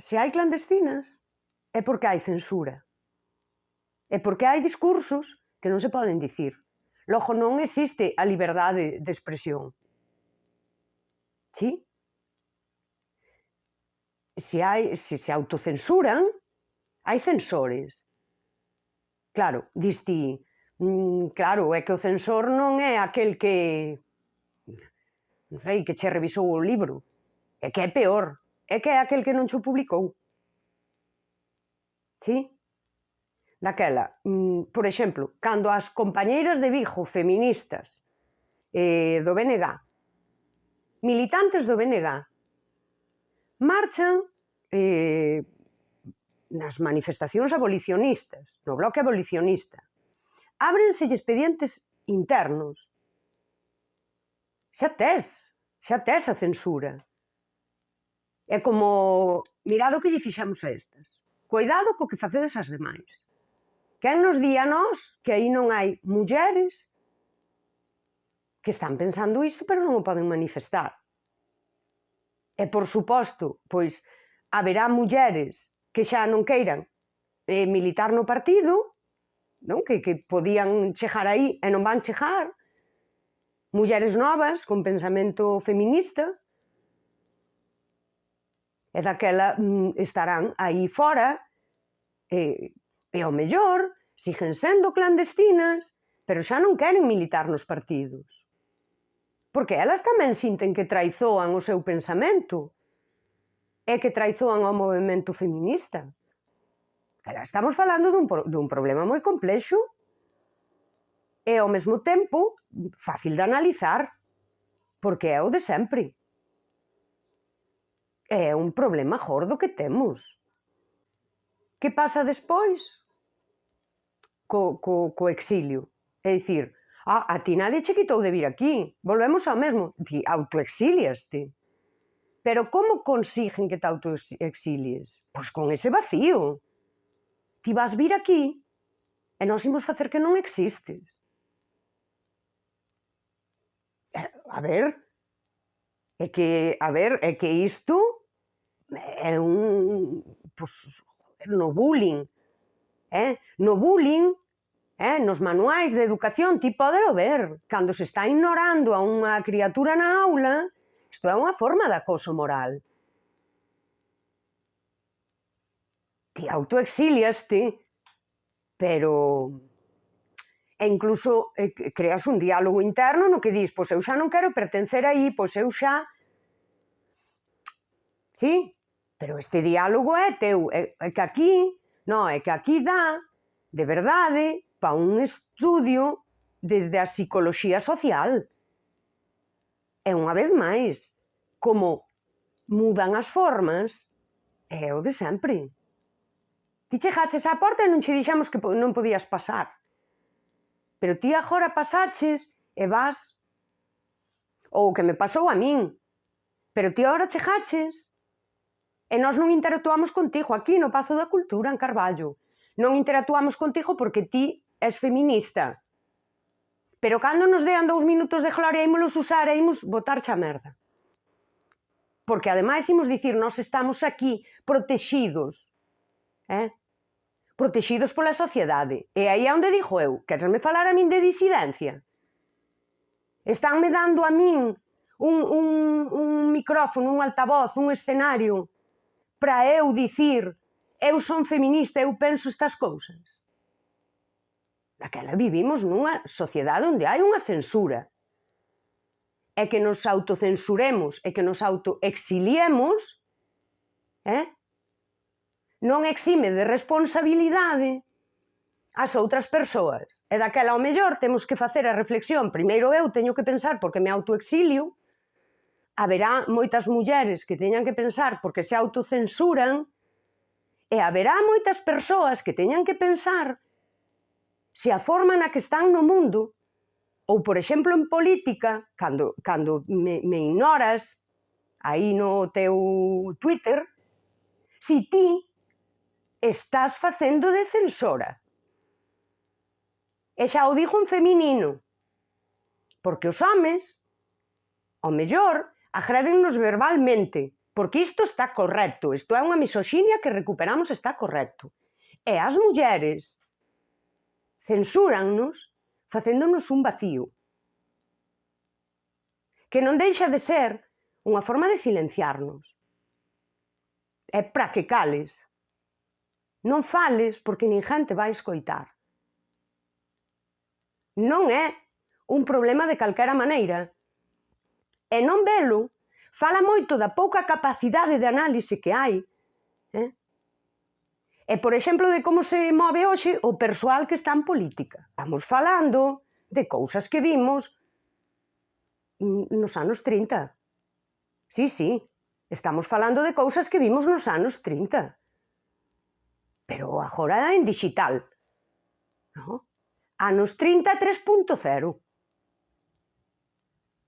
Se hai clandestinas é porque hai censura. É porque hai discursos que non se poden dicir. Logo non existe a liberdade de expresión. Sí? Se se autocensuran, hai censores. Claro, dis ti, claro, é que o censor non é aquel que, non sei, que che revisou o libro. É que é peor, é que é aquel que non cho publicou. Sí? Daquela, por exemplo, cando as compañeiras de Vigo feministas do BNG, militantes do BNG, marchan nas manifestacións abolicionistas, no bloque abolicionista, ábrenselle expedientes internos. Xa tes a censura. É como, mirad o que lle fixemos a estas. Coidado co que facedes as demais. Quen nos di a nós que aí non hai mulleres que están pensando isto, pero non o poden manifestar. E, por suposto, pois, haberá mulleres que xa non queiran militar no partido, non? Que podían chegar aí e non van chegar. Mulleres novas, con pensamento feminista, e daquela estarán aí fora, e ao mellor siguen sendo clandestinas, pero xa non queren militar nos partidos. Porque elas tamén sinten que traizoan o seu pensamento e que traizoan ao movemento feminista. Estamos falando dun problema moi complexo e, ao mesmo tempo, fácil de analizar, porque é o de sempre. É un problema gordo que temos. Que pasa despois? Co exilio. É dicir, a ti nadie che quitou de vir aquí. Volvemos ao mesmo. Ti autoexíliaste. Pero como consiguen que te autoexilies? Pois con ese vacío. Ti vas vir aquí e nós imos facer que non existes. A ver, é que isto é no bullying. No bullying, nos manuais de educación, ti podero ver, cando se está ignorando a unha criatura na aula, isto é unha forma de acoso moral. Ti autoexíliaste, pero... E incluso creas un diálogo interno no que dis, pois eu xa non quero pertencer aí, pois eu xa... Sí, pero este diálogo é teu, é que aquí, non, é que aquí dá, de verdade, para un estudio desde a psicoloxía social. E unha vez máis, como mudan as formas, é o de sempre. Ti chegaches á porta e non che dixemos que non podías pasar. Pero ti agora pasaches e vas... Ou o que me pasou a min. Pero ti agora chegaches e nós non interactuamos contigo aquí no Pazo da Cultura, en Carballo. Non interactuamos contigo porque ti és feminista. Pero cando nos dean 2 minutos de gloria ímolos usar e imos botarche a merda. Porque ademais imos dicir, nós estamos aquí protegidos. Protegidos pola sociedade. E aí é onde digo eu, queresme falar a min de disidencia? Estánme dando a min un micrófono, un altavoz, un escenario para eu dicir, eu son feminista, eu penso estas cousas. Daquela vivimos nunha sociedade onde hai unha censura. E que nos autocensuremos e que nos autoexiliemos, non exime de responsabilidade as outras persoas. E daquela, ao mellor, temos que facer a reflexión. Primeiro eu teño que pensar porque me autoexilio, haberá moitas mulleres que teñan que pensar porque se autocensuran, e haberá moitas persoas que teñan que pensar se a forma na que están no mundo, ou, por exemplo, en política, cando me ignoras aí no teu Twitter, se ti estás facendo de censora. E xa o digo en feminino, porque os homes, ao mellor, agrédennos verbalmente, porque isto está correcto, isto é unha misoxinia que recuperamos, está correcto. E as mulleres censúrannos facéndonos un vacío, que non deixa de ser unha forma de silenciarnos. É para que cales. Non fales porque ninguén te vai escoitar. Non é un problema de calquera maneira. E non velo fala moito da pouca capacidade de análise que hai. E, por exemplo, de como se move hoxe o persoal que está en política. Estamos falando de cousas que vimos nos anos 30. Sí, sí, estamos falando de cousas que vimos nos anos 30. Pero agora en digital. No? Anos 30 3.0.